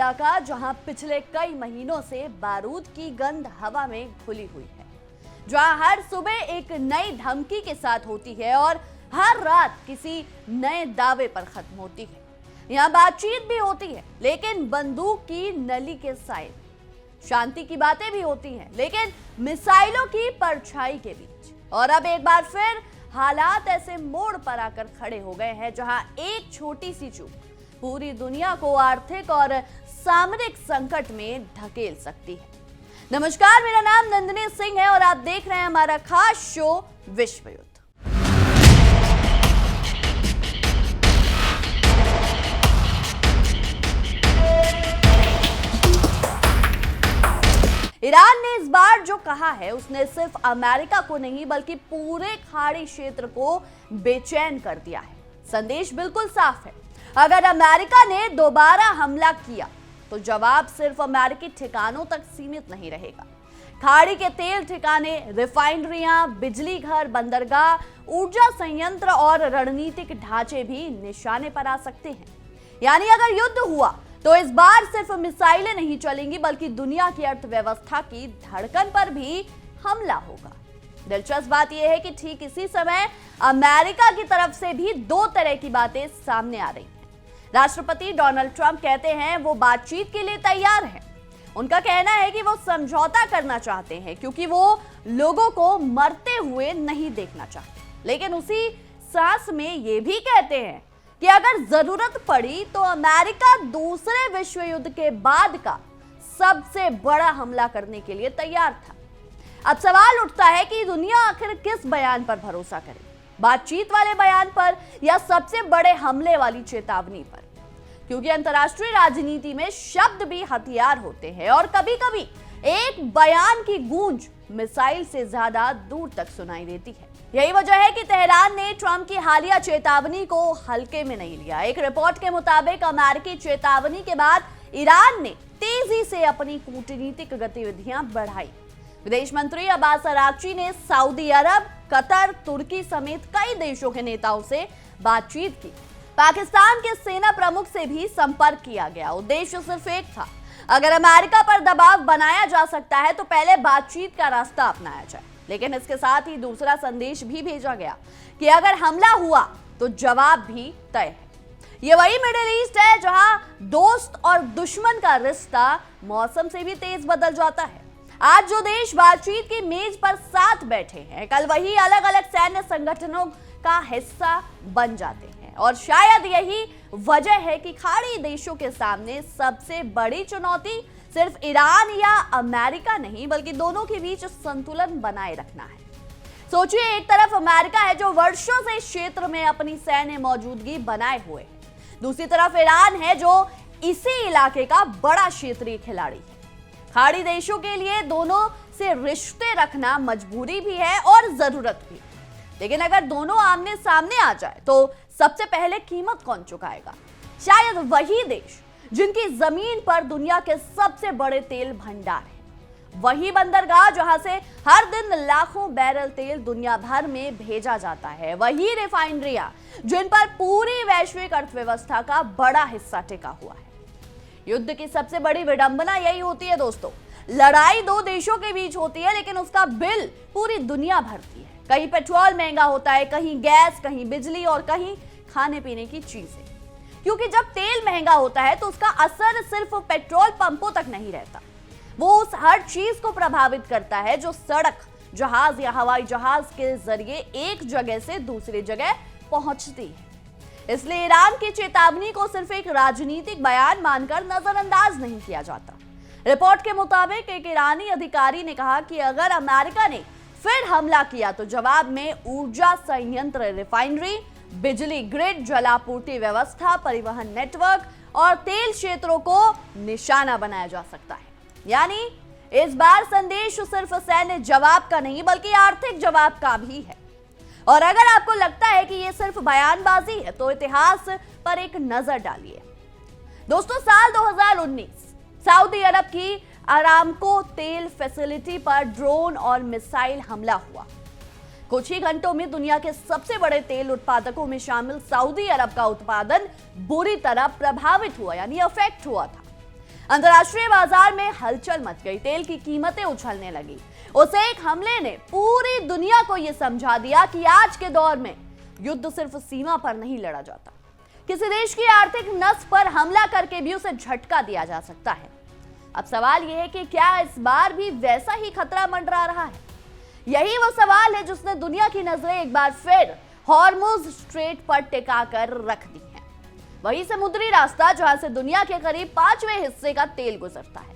इलाका जहां पिछले कई महीनों से बारूद की गंध हवा में घुली हुई है, जहां हर सुबह एक नई धमकी के साथ होती है और हर रात किसी नए दावे पर खत्म होती है। यहाँ बातचीत भी होती है लेकिन बंदूक की नली के साए, शांति की बातें भी होती हैं लेकिन मिसाइलों की परछाई के बीच। और अब एक बार फिर हालात ऐसे मोड़ पर आकर खड़े हो गए हैं जहां एक छोटी सी चूक पूरी दुनिया को आर्थिक और सामरिक संकट में धकेल सकती है। नमस्कार, मेरा नाम नंदिनी सिंह है और आप देख रहे हैं हमारा खास शो विश्व युद्ध। ईरान ने इस बार जो कहा है उसने सिर्फ अमेरिका को नहीं बल्कि पूरे खाड़ी क्षेत्र को बेचैन कर दिया है। संदेश बिल्कुल साफ है, अगर अमेरिका ने दोबारा हमला किया तो जवाब सिर्फ अमेरिकी ठिकानों तक सीमित नहीं रहेगा। खाड़ी के तेल ठिकाने, रिफाइनरियां, बिजली घर, बंदरगाह, ऊर्जा संयंत्र और रणनीतिक ढांचे भी निशाने पर आ सकते हैं। यानी अगर युद्ध हुआ तो इस बार सिर्फ मिसाइलें नहीं चलेंगी बल्कि दुनिया की अर्थव्यवस्था की धड़कन पर भी हमला होगा। दिलचस्प बात यह है कि ठीक इसी समय अमेरिका की तरफ से भी दो तरह की बातें सामने आ रही हैं। राष्ट्रपति डोनाल्ड ट्रंप कहते हैं वो बातचीत के लिए तैयार हैं। उनका कहना है कि वो समझौता करना चाहते हैं क्योंकि वो लोगों को मरते हुए नहीं देखना चाहते, लेकिन उसी सांस में ये भी कहते हैं कि अगर जरूरत पड़ी तो अमेरिका दूसरे विश्व युद्ध के बाद का सबसे बड़ा हमला करने के लिए तैयार था। अब सवाल उठता है कि दुनिया आखिर किस बयान पर भरोसा करे, बातचीत वाले बयान पर या सबसे बड़े हमले वाली चेतावनी पर? क्योंकि अंतर्राष्ट्रीय राजनीति में शब्द भी हथियार होते हैं और कभी-कभी एक बयान की गूंज मिसाइल से ज्यादा दूर तक सुनाई देती है। यही वजह है कि तेहरान ने ट्रंप की हालिया चेतावनी को हल्के में नहीं लिया। एक रिपोर्ट के मुताबिक अमेरिकी चेतावनी के बाद ईरान ने तेजी से अपनी कूटनीतिक गतिविधियां बढ़ाई। विदेश मंत्री अब्बास अरागची ने सऊदी अरब, कतर, तुर्की समेत कई देशों के नेताओं से बातचीत की। पाकिस्तान के सेना प्रमुख से भी संपर्क किया गया। उद्देश्य सिर्फ एक था, अगर अमेरिका पर दबाव बनाया जा सकता है तो पहले बातचीत का रास्ता अपनाया जाए। लेकिन इसके साथ ही दूसरा संदेश भी भेजा गया कि अगर हमला हुआ तो जवाब भी तय है। ये वही मिडिल ईस्ट है जहां दोस्त और दुश्मन का रिश्ता मौसम से भी तेज बदल जाता है। आज जो देश बातचीत की मेज पर साथ बैठे हैं, कल वही अलग अलग सैन्य संगठनों का हिस्सा बन जाते हैं। और शायद यही वजह है कि खाड़ी देशों के सामने सबसे बड़ी चुनौती सिर्फ ईरान या अमेरिका नहीं बल्कि दोनों के बीच संतुलन बनाए रखना है। सोचिए, एक तरफ अमेरिका है जो वर्षों से इस क्षेत्र में अपनी सैन्य मौजूदगी बनाए हुए है, दूसरी तरफ ईरान है जो इसी इलाके का बड़ा क्षेत्रीय खिलाड़ी है। खाड़ी देशों के लिए दोनों से रिश्ते रखना मजबूरी भी है और जरूरत भी। लेकिन अगर दोनों आमने सामने आ जाए तो सबसे पहले कीमत कौन चुकाएगा? शायद वही देश जिनकी जमीन पर दुनिया के सबसे बड़े तेल भंडार है, वही बंदरगाह जहां से हर दिन लाखों बैरल तेल दुनिया भर में भेजा जाता है, वही रिफाइनरियां जिन पर पूरी वैश्विक अर्थव्यवस्था का बड़ा हिस्सा टिका हुआ है। युद्ध की सबसे बड़ी विडंबना यही होती है दोस्तों, लड़ाई दो देशों के बीच होती है लेकिन उसका बिल पूरी दुनिया भरती है। कहीं पेट्रोल महंगा होता है, कहीं गैस, कहीं बिजली और कहीं खाने पीने की चीजें। क्योंकि जब तेल महंगा होता है तो उसका असर सिर्फ पेट्रोल पंपों तक नहीं रहता, वो उस हर चीज को प्रभावित करता है जो सड़क, जहाज या हवाई जहाज के जरिए एक जगह से दूसरी जगह पहुंचती है। इसलिए ईरान की चेतावनी को सिर्फ एक राजनीतिक बयान मानकर नजरअंदाज नहीं किया जाता। रिपोर्ट के मुताबिक एक ईरानी अधिकारी ने कहा कि अगर अमेरिका ने फिर हमला किया तो जवाब में ऊर्जा संयंत्र, रिफाइनरी, बिजली ग्रिड, जलापूर्ति व्यवस्था, परिवहन नेटवर्क और तेल क्षेत्रों को निशाना बनाया जा सकता है। यानी इस बार संदेश सिर्फ सैन्य जवाब का नहीं बल्कि आर्थिक जवाब का भी है। और अगर आपको लगता है कि यह सिर्फ बयानबाजी है तो इतिहास पर एक नजर डालिए। दोस्तों, साल 2019 सऊदी अरब की अरामको तेल फैसिलिटी पर ड्रोन और मिसाइल हमला हुआ। कुछ ही घंटों में दुनिया के सबसे बड़े तेल उत्पादकों में शामिल सऊदी अरब का उत्पादन बुरी तरह प्रभावित हुआ, यानी अफेक्ट हुआ था। अंतर्राष्ट्रीय बाजार में हलचल मच गई, तेल की कीमतें उछलने लगी। उस एक हमले ने पूरी दुनिया को यह समझा दिया कि आज के दौर में युद्ध सिर्फ सीमा पर नहीं लड़ा जाता, किसी देश की आर्थिक नस पर हमला करके भी उसे झटका दिया जा सकता है। अब सवाल यह है कि क्या इस बार भी वैसा ही खतरा मंडरा रहा है? यही वो सवाल है जिसने दुनिया की नजरें एक बार फिर हॉर्मुज स्ट्रेट पर टिका कर रख दी है। वही समुद्री रास्ता जहां से दुनिया के करीब 5वें हिस्से का तेल गुजरता है।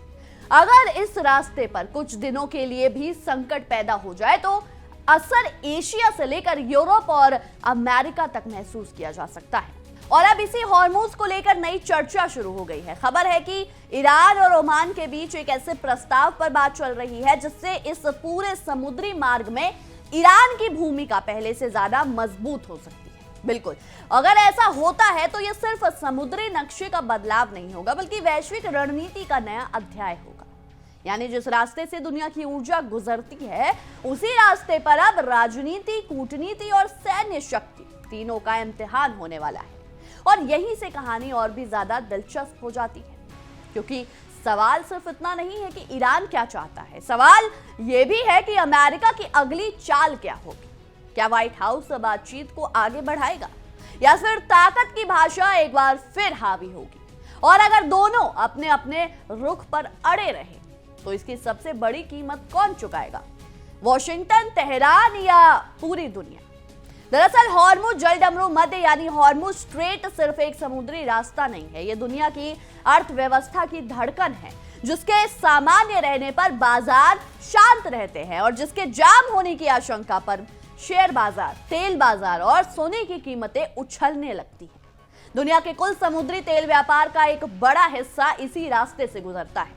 अगर इस रास्ते पर कुछ दिनों के लिए भी संकट पैदा हो जाए तो असर एशिया से लेकर यूरोप और अमेरिका तक महसूस किया जा सकता है। और अब इसी हॉर्मुज को लेकर नई चर्चा शुरू हो गई है। खबर है कि ईरान और ओमान के बीच एक ऐसे प्रस्ताव पर बात चल रही है जिससे इस पूरे समुद्री मार्ग में ईरान की भूमिका पहले से ज्यादा मजबूत हो सकती है। बिल्कुल, अगर ऐसा होता है तो यह सिर्फ समुद्री नक्शे का बदलाव नहीं होगा बल्कि वैश्विक रणनीति का नया अध्याय होगा। यानी जिस रास्ते से दुनिया की ऊर्जा गुजरती है उसी रास्ते पर अब राजनीति, कूटनीति और सैन्य शक्ति तीनों का इम्तिहान होने वाला है। और यहीं से कहानी और भी ज्यादा दिलचस्प हो जाती है, क्योंकि सवाल सिर्फ इतना नहीं है कि ईरान क्या चाहता है, सवाल यह भी है कि अमेरिका की अगली चाल क्या होगी। क्या व्हाइट हाउस बातचीत को आगे बढ़ाएगा या फिर ताकत की भाषा एक बार फिर हावी होगी? और अगर दोनों अपने अपने रुख पर अड़े रहे तो इसकी सबसे बड़ी कीमत कौन चुकाएगा? वॉशिंगटन, तेहरान या पूरी दुनिया? दरअसल हॉर्मुज जलडमरू मध्य यानी हॉर्मुज स्ट्रेट सिर्फ एक समुद्री रास्ता नहीं है, यह दुनिया की अर्थव्यवस्था की धड़कन है, जिसके सामान्य रहने पर बाजार शांत रहते हैं और जिसके जाम होने की आशंका पर शेयर बाजार, तेल बाजार और सोने की कीमतें उछलने लगती हैं। दुनिया के कुल समुद्री तेल व्यापार का एक बड़ा हिस्सा इसी रास्ते से गुजरता है।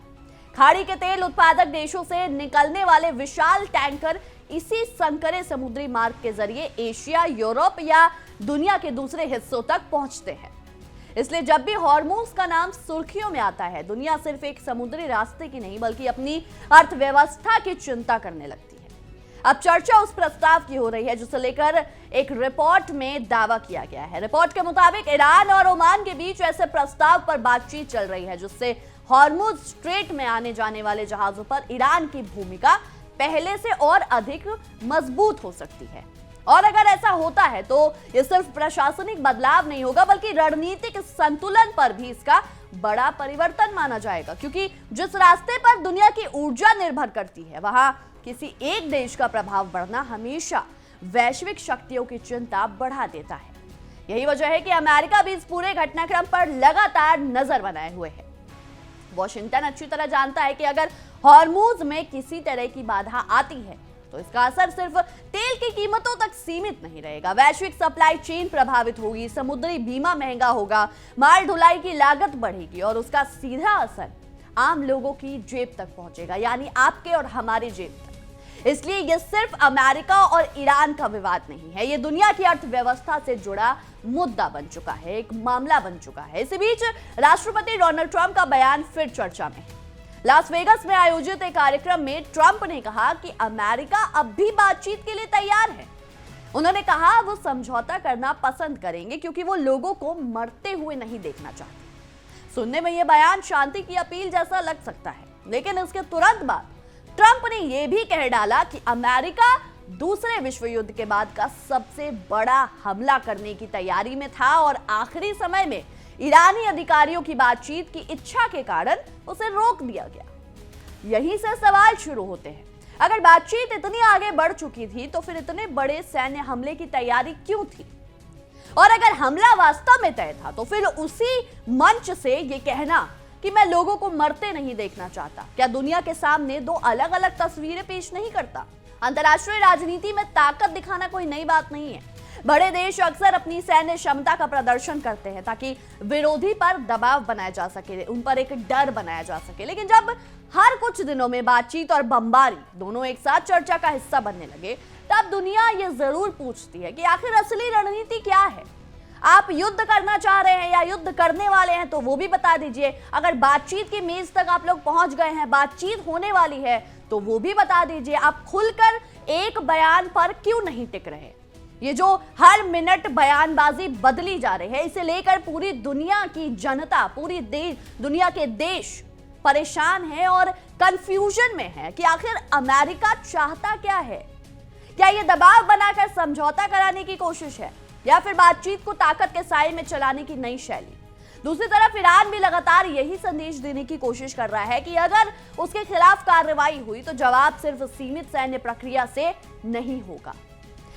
खाड़ी के तेल उत्पादक देशों से निकलने वाले विशाल टैंकर इसी संकरे समुद्री मार्ग के जरिए एशिया, यूरोप या दुनिया के दूसरे हिस्सों तक पहुंचते हैं। इसलिए जब भी हॉर्मुज का नाम सुर्खियों में आता है, दुनिया सिर्फ एक समुद्री रास्ते की नहीं बल्कि अपनी अर्थव्यवस्था की चिंता करने लगती है। अब चर्चा उस प्रस्ताव की हो रही है जिसे लेकर एक रिपोर्ट में दावा किया गया है। रिपोर्ट के मुताबिक ईरान और ओमान के बीच ऐसे प्रस्ताव पर बातचीत चल रही है जिससे हॉर्मुज स्ट्रेट में आने जाने वाले जहाजों पर ईरान की भूमिका पहले से और अधिक मजबूत हो सकती है। और अगर ऐसा होता है तो यह सिर्फ प्रशासनिक बदलाव नहीं होगा बल्कि रणनीतिक संतुलन पर भी इसका बड़ा परिवर्तन माना जाएगा, क्योंकि जिस रास्ते पर दुनिया की ऊर्जा निर्भर करती है वहां किसी एक देश का प्रभाव बढ़ना हमेशा वैश्विक शक्तियों की चिंता बढ़ा देता है। यही वजह है कि अमेरिका भी इस पूरे घटनाक्रम पर लगातार नजर बनाए हुए है। वॉशिंगटन अच्छी तरह जानता है कि अगर हॉर्मुज में किसी तरह की बाधा आती है तो इसका असर सिर्फ तेल की कीमतों तक सीमित नहीं रहेगा। वैश्विक सप्लाई चेन प्रभावित होगी, समुद्री बीमा महंगा होगा, माल ढुलाई की लागत बढ़ेगी और उसका सीधा असर आम लोगों की जेब तक पहुंचेगा, यानी आपके और हमारे जेब तक। इसलिए यह सिर्फ अमेरिका और ईरान का विवाद नहीं है, यह दुनिया की अर्थव्यवस्था से जुड़ा मुद्दा बन चुका है, एक मामला बन चुका है। इसी बीच राष्ट्रपति डोनाल्ड ट्रंप का बयान फिर चर्चा में है। लास वेगास में आयोजित एक कार्यक्रम में ट्रंप ने कहा कि अमेरिका अब भी बातचीत के लिए तैयार है। उन्होंने कहा वो समझौता करना पसंद करेंगे क्योंकि वो लोगों को मरते हुए नहीं देखना चाहते। सुनने में यह बयान शांति की अपील जैसा लग सकता है, लेकिन इसके तुरंत बाद ट्रंप ने यह भी कह डाला कि अमेरिका दूसरे विश्व युद्ध के बाद का सबसे बड़ा हमला करने की तैयारी में था और आखिरी समय में ईरानी अधिकारियों की बातचीत की इच्छा के कारण उसे रोक दिया गया। यहीं से सवाल शुरू होते हैं, अगर बातचीत इतनी आगे बढ़ चुकी थी तो फिर इतने बड़े सैन्य हमले की तैयारी क्यों थी? और अगर हमला वास्तव में तय था तो फिर उसी मंच से यह कहना कि मैं लोगों को मरते नहीं देखना चाहता, क्या दुनिया के सामने दो अलग अलग तस्वीरें पेश नहीं करता? अंतर्राष्ट्रीय राजनीति में ताकत दिखाना कोई नई बात नहीं है। बड़े देश अक्सर अपनी सैन्य क्षमता का प्रदर्शन करते हैं ताकि विरोधी पर दबाव बनाया जा सके, उन पर एक डर बनाया जा सके। लेकिन जब हर कुछ दिनों में बातचीत और बमबारी दोनों एक साथ चर्चा का हिस्सा बनने लगे, तब दुनिया ये जरूर पूछती है कि आखिर असली रणनीति क्या है। आप युद्ध करना चाह रहे हैं या युद्ध करने वाले हैं तो वो भी बता दीजिए। अगर बातचीत की मेज तक आप लोग पहुंच गए हैं, बातचीत होने वाली है, तो वो भी बता दीजिए। आप खुलकर एक बयान पर क्यों नहीं टिक रहे? ये जो हर मिनट बयानबाजी बदली जा रही है, इसे लेकर पूरी दुनिया की जनता, दुनिया के देश परेशान हैं और कंफ्यूजन में हैं कि आखिर अमेरिका चाहता क्या है। क्या यह दबाव बनाकर समझौता कराने की कोशिश है या फिर बातचीत को ताकत के साए में चलाने की नई शैली। दूसरी तरफ ईरान भी लगातार यही संदेश देने की कोशिश कर रहा है कि अगर उसके खिलाफ कार्रवाई हुई तो जवाब सिर्फ सीमित सैन्य प्रक्रिया से नहीं होगा।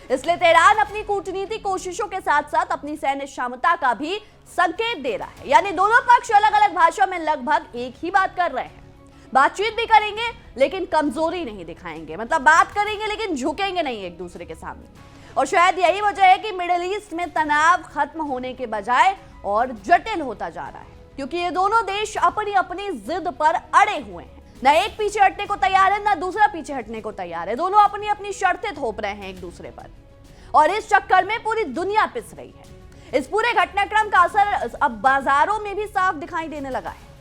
इसलिए तेहरान अपनी कूटनीतिक कोशिशों के साथ साथ अपनी सैन्य क्षमता का भी संकेत दे रहा है। यानी दोनों पक्ष अलग अलग भाषा में लगभग एक ही बात कर रहे हैं। बातचीत भी करेंगे लेकिन कमजोरी नहीं दिखाएंगे, मतलब बात करेंगे लेकिन झुकेंगे नहीं एक दूसरे के सामने। और शायद यही वजह है कि मिडिल ईस्ट में तनाव खत्म होने के बजाय और जटिल होता जा रहा है, क्योंकि ये दोनों देश अपनी अपनी जिद पर अड़े हुए हैं। न एक पीछे हटने को तैयार है, न दूसरा पीछे हटने को तैयार है। दोनों अपनी अपनी शर्तें थोप रहे हैं एक दूसरे पर और इस चक्कर में पूरी दुनिया पिस रही है। इस पूरे घटनाक्रम का असर अब बाजारों में भी साफ दिखाई देने लगा है।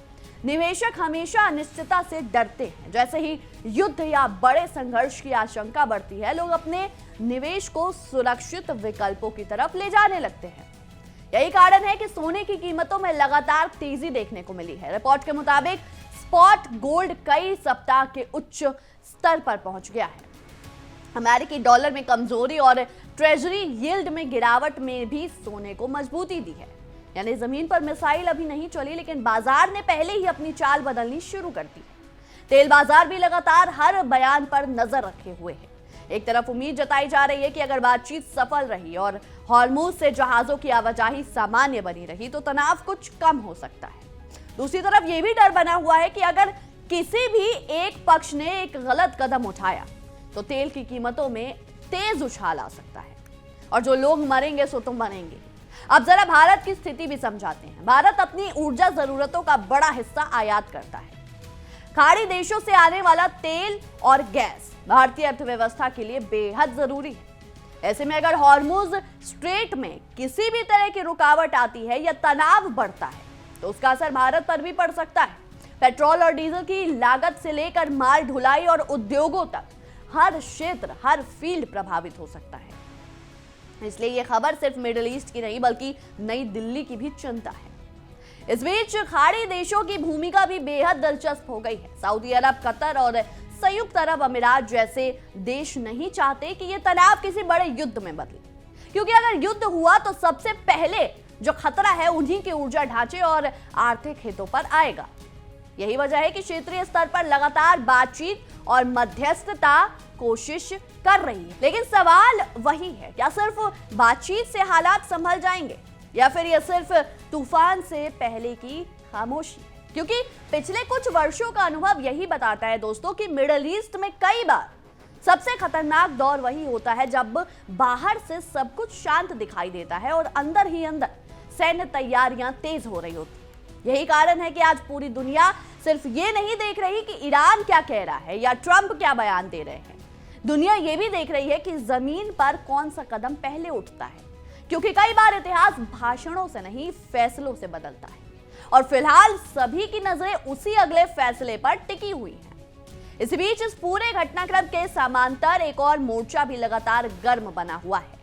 निवेशक हमेशा अनिश्चितता से डरते हैं। जैसे ही युद्ध या बड़े संघर्ष की आशंका बढ़ती है, लोग अपने निवेश को सुरक्षित विकल्पों की तरफ ले जाने लगते हैं। यही कारण है कि सोने की कीमतों में लगातार तेजी देखने को मिली है। रिपोर्ट के मुताबिक स्पॉट गोल्ड कई सप्ताह के उच्च स्तर पर पहुंच गया है। अमेरिकी डॉलर में कमजोरी और ट्रेजरी यील्ड में गिरावट में भी सोने को मजबूती दी है। यानी जमीन पर मिसाइल अभी नहीं चली, लेकिन बाजार ने पहले ही अपनी चाल बदलनी शुरू कर दी है। तेल बाजार भी लगातार हर बयान पर नजर रखे हुए है। एक तरफ उम्मीद जताई जा रही है कि अगर बातचीत सफल रही और हॉर्मुज से जहाजों की आवाजाही सामान्य बनी रही तो तनाव कुछ कम हो सकता है। दूसरी तरफ यह भी डर बना हुआ है कि अगर किसी भी एक पक्ष ने एक गलत कदम उठाया तो तेल की कीमतों में तेज उछाल आ सकता है और जो लोग मरेंगे सो तो मरेंगे। अब जरा भारत की स्थिति भी समझाते हैं। भारत अपनी ऊर्जा जरूरतों का बड़ा हिस्सा आयात करता है। खाड़ी देशों से आने वाला तेल और गैस भारतीय अर्थव्यवस्था के लिए बेहद जरूरी है। ऐसे में अगर हॉर्मुज स्ट्रेट में किसी भी तरह की रुकावट आती है या तनाव बढ़ता है तो उसका असर भारत पर भी पड़ सकता है। पेट्रोल और डीजल की लागत से लेकर माल ढुलाई और उद्योगों तक हर क्षेत्र, हर फील्ड प्रभावित हो सकता है। इसलिए यह खबर सिर्फ मिडिल ईस्ट की नहीं बल्कि नई दिल्ली की भी चिंता है। इस बीच खाड़ी देशों की भूमिका भी बेहद दिलचस्प हो गई है। सऊदी अरब, कतर और संयुक्त अरब अमीरात जैसे देश नहीं चाहते कि यह तनाव किसी बड़े युद्ध में बदले, क्योंकि अगर युद्ध हुआ तो सबसे पहले जो खतरा है उन्हीं के ऊर्जा ढांचे और आर्थिक हितों पर आएगा। यही वजह है कि क्षेत्रीय स्तर पर लगातार बातचीत और मध्यस्थता कोशिश कर रही है। लेकिन सवाल वही है, क्या सिर्फ बातचीत से हालात संभल जाएंगे या फिर यह सिर्फ तूफान से पहले की खामोशी है? क्योंकि पिछले कुछ वर्षों का अनुभव यही बताता है दोस्तों कि मिडिल ईस्ट में कई बार सबसे खतरनाक दौर वही होता है जब बाहर से सब कुछ शांत दिखाई देता है और अंदर ही अंदर सैन्य तैयारियां तेज हो रही होती। यही कारण है कि आज पूरी दुनिया सिर्फ ये नहीं देख रही कि ईरान क्या कह रहा है या ट्रंप क्या बयान दे रहे हैं। दुनिया ये भी देख रही है कि जमीन पर कौन सा कदम पहले उठता है, क्योंकि कई बार इतिहास भाषणों से नहीं फैसलों से बदलता है और फिलहाल सभी की नजरें उसी अगले फैसले पर टिकी हुई हैं। इस बीच इस पूरे घटनाक्रम के समांतर एक और मोर्चा भी लगातार गर्म बना हुआ है।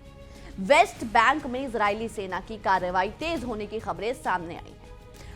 वेस्ट बैंक में इजरायली सेना की कार्रवाई तेज होने की खबरें सामने आई हैं।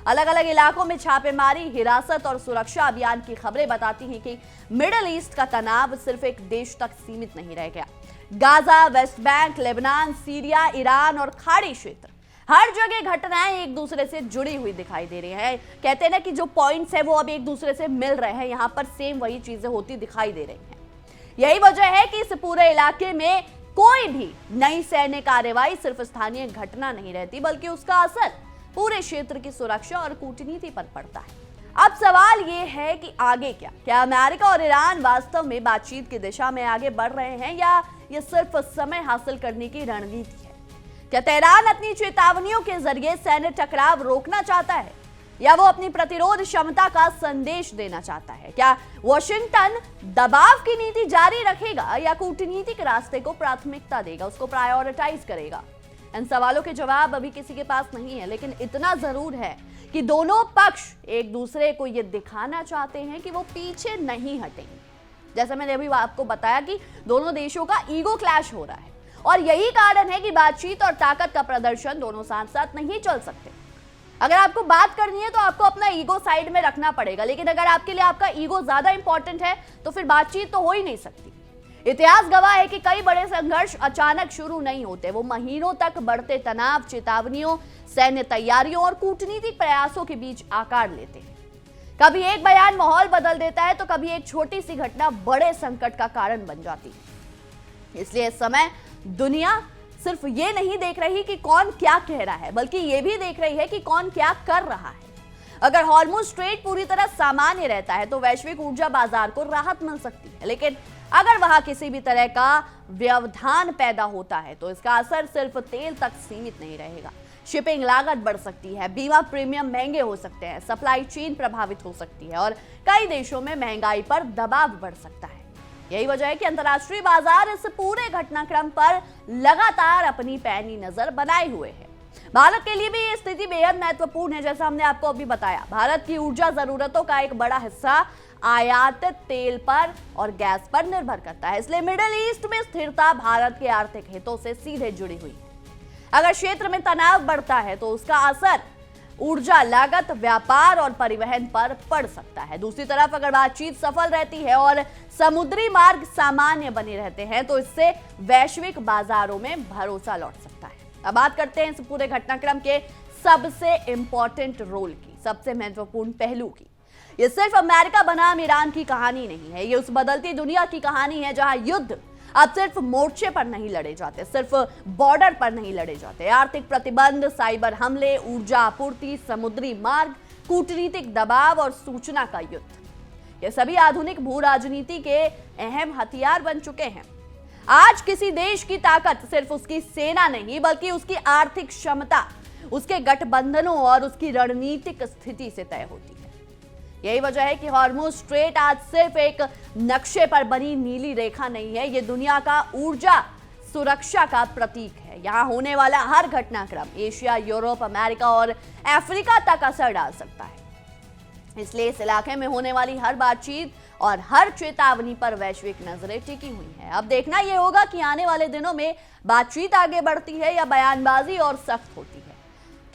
अलग अलग इलाकों में छापेमारी, हिरासत और सुरक्षा अभियान की खबरें बताती हैं कि मिडिल ईस्ट का तनाव सिर्फ एक देश तक सीमित नहीं रह गया। Gaza, West Bank, Lebanon, Syria, Iran और खाड़ी क्षेत्र, हर जगह घटनाएं एक दूसरे से जुड़ी हुई दिखाई दे रही है। कहते हैं ना कि जो पॉइंट्स है वो अब एक दूसरे से मिल रहे हैं, यहाँ पर सेम वही चीजें होती दिखाई दे रही हैं। यही वजह है कि इस पूरे इलाके में कोई भी नई सैन्य कार्रवाई सिर्फ स्थानीय घटना नहीं रहती, बल्कि उसका असर पूरे क्षेत्र की सुरक्षा और कूटनीति पर पड़ता है। अब सवाल ये है कि आगे क्या अमेरिका और ईरान वास्तव में बातचीत की दिशा में आगे बढ़ रहे हैं या ये सिर्फ समय हासिल करने की रणनीति है? क्या तेहरान अपनी चेतावनियों के जरिए सैन्य टकराव रोकना चाहता है या वो अपनी प्रतिरोध क्षमता का संदेश देना चाहता है? क्या वॉशिंगटन दबाव की नीति जारी रखेगा या कूटनीतिक रास्ते को प्राथमिकता देगा, उसको प्रायोरिटाइज करेगा? इन सवालों के जवाब अभी किसी के पास नहीं है, लेकिन इतना जरूर है कि दोनों पक्ष एक दूसरे को यह दिखाना चाहते हैं कि वो पीछे नहीं हटेंगे। जैसा मैंने अभी आपको बताया कि दोनों देशों का ईगो क्लैश हो रहा है और यही कारण है कि बातचीत और ताकत का प्रदर्शन दोनों साथ साथ नहीं चल सकते। अगर आपको बात करनी है तो आपको अपना ईगो साइड में रखना पड़ेगा, लेकिन अगर आपके लिए आपका ईगो ज्यादा इंपॉर्टेंट है तो फिर बातचीत तो हो ही नहीं सकती। इतिहास गवाह है कि कई बड़े संघर्ष अचानक शुरू नहीं होते, वो महीनों तक बढ़ते तनाव, चेतावनियों, सैन्य तैयारियों और कूटनीतिक प्रयासों के बीच आकार लेते हैं। कभी एक बयान माहौल बदल देता है तो कभी एक छोटी सी घटना बड़े संकट का कारण बन जाती है। इसलिए इस समय दुनिया सिर्फ ये नहीं देख रही कि कौन क्या कह रहा है, बल्कि ये भी देख रही है कि कौन क्या कर रहा है। अगर हॉर्मुज़ स्ट्रेट पूरी तरह सामान्य रहता है तो वैश्विक ऊर्जा बाजार को राहत मिल सकती है, लेकिन अगर वहां किसी भी तरह का व्यवधान पैदा होता है तो इसका असर सिर्फ तेल तक सीमित नहीं रहेगा। शिपिंग लागत बढ़ सकती है, बीमा प्रीमियम महंगे हो सकते हैं, सप्लाई चेन प्रभावित हो सकती है और कई देशों में महंगाई पर दबाव बढ़ सकता है। यही वजह है कि अंतर्राष्ट्रीय बाजार इस पूरे घटनाक्रम पर लगातार अपनी पैनी नजर बनाए हुए है। भारत के लिए भी ये स्थिति बेहद महत्वपूर्ण है। जैसा हमने आपको अभी बताया, भारत की ऊर्जा जरूरतों का एक बड़ा हिस्सा आयातित तेल पर और गैस पर निर्भर करता है। इसलिए मिडिल ईस्ट में स्थिरता भारत के आर्थिक हितों से सीधे जुड़ी हुई है। अगर क्षेत्र में तनाव बढ़ता है तो उसका असर ऊर्जा लागत, व्यापार और परिवहन पर पड़ सकता है। दूसरी तरफ अगर बातचीत सफल रहती है और समुद्री मार्ग सामान्य बने रहते हैं तो इससे वैश्विक बाजारों में भरोसा लौट सकता है। अब बात करते हैं इस पूरे घटनाक्रम के सबसे इंपॉर्टेंट रोल की, सबसे महत्वपूर्ण पहलू की। ये सिर्फ अमेरिका बनाम ईरान की कहानी नहीं है, ये उस बदलती दुनिया की कहानी है जहां युद्ध अब सिर्फ मोर्चे पर नहीं लड़े जाते, सिर्फ बॉर्डर पर नहीं लड़े जाते। आर्थिक प्रतिबंध, साइबर हमले, ऊर्जा आपूर्ति, समुद्री मार्ग, कूटनीतिक दबाव और सूचना का युद्ध, ये सभी आधुनिक भू राजनीति के अहम हथियार बन चुके हैं। आज किसी देश की ताकत सिर्फ उसकी सेना नहीं बल्कि उसकी आर्थिक क्षमता, उसके गठबंधनों और उसकी रणनीतिक स्थिति से तय होती है। यही वजह है कि हॉर्मुज़ स्ट्रेट आज सिर्फ एक नक्शे पर बनी नीली रेखा नहीं है, ये दुनिया का ऊर्जा सुरक्षा का प्रतीक है। यहाँ होने वाला हर घटनाक्रम एशिया, यूरोप, अमेरिका और अफ्रीका तक असर डाल सकता है। इसलिए इस इलाके में होने वाली हर बातचीत और हर चेतावनी पर वैश्विक नजरें टिकी हुई हैं। अब देखना यह होगा कि आने वाले दिनों में बातचीत आगे बढ़ती है या बयानबाजी और सख्त होती है।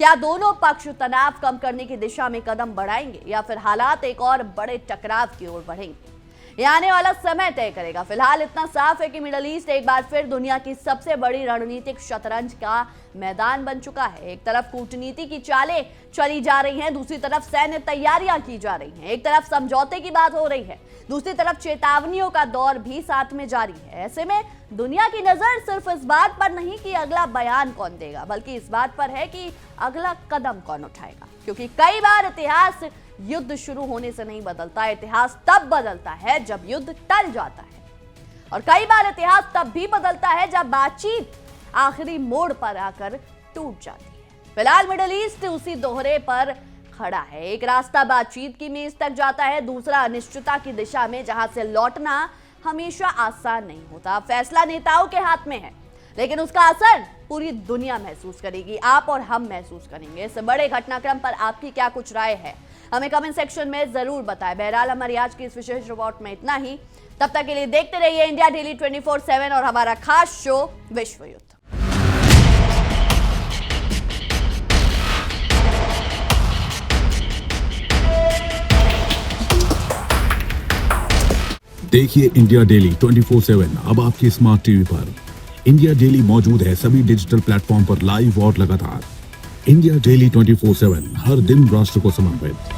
क्या दोनों पक्ष तनाव कम करने की दिशा में कदम बढ़ाएंगे या फिर हालात एक और बड़े टकराव की ओर बढ़ेंगे? यह आने वाला समय तय करेगा। फिलहाल इतना साफ है कि मिडल ईस्ट एक बार फिर दुनिया की सबसे बड़ी रणनीतिक शतरंज का मैदान बन चुका है। एक तरफ कूटनीति की चालें चली जा रही हैं, दूसरी तरफ सैन्य तैयारियां की जा रही हैं। एक तरफ समझौते की बात हो रही है, दूसरी तरफ चेतावनियों का दौर भी साथ में जारी है। ऐसे में दुनिया की नजर सिर्फ इस बात पर नहीं कि अगला बयान कौन देगा, बल्कि इस बात पर है कि अगला कदम कौन उठाएगा। क्योंकि कई बार इतिहास युद्ध शुरू होने से नहीं बदलता, इतिहास तब बदलता है जब युद्ध टल जाता है, और कई बार इतिहास तब भी बदलता है जब बातचीत आखिरी मोड़ पर आकर टूट जाती है। फिलहाल मिडिल ईस्ट उसी दोहरे पर खड़ा है। एक रास्ता बातचीत की मेज तक जाता है, दूसरा अनिश्चितता की दिशा में, जहां से लौटना हमेशा आसान नहीं होता। फैसला नेताओं के हाथ में है, लेकिन उसका असर पूरी दुनिया महसूस करेगी, आप और हम महसूस करेंगे। इस बड़े घटनाक्रम पर आपकी क्या कुछ राय है, हमें कमेंट सेक्शन में जरूर बताएं। बहरहाल हमारी आज की इस विशेष रिपोर्ट में इतना ही। तब तक के लिए देखते रहिए इंडिया डेली 24/7 और हमारा खास शो विश्व युद्ध। देखिए इंडिया डेली 24/7 अब आपकी स्मार्ट टीवी पर। इंडिया डेली मौजूद है सभी डिजिटल प्लेटफॉर्म पर लाइव और लगातार। इंडिया डेली 24/7 हर दिन राष्ट्र को समर्पित।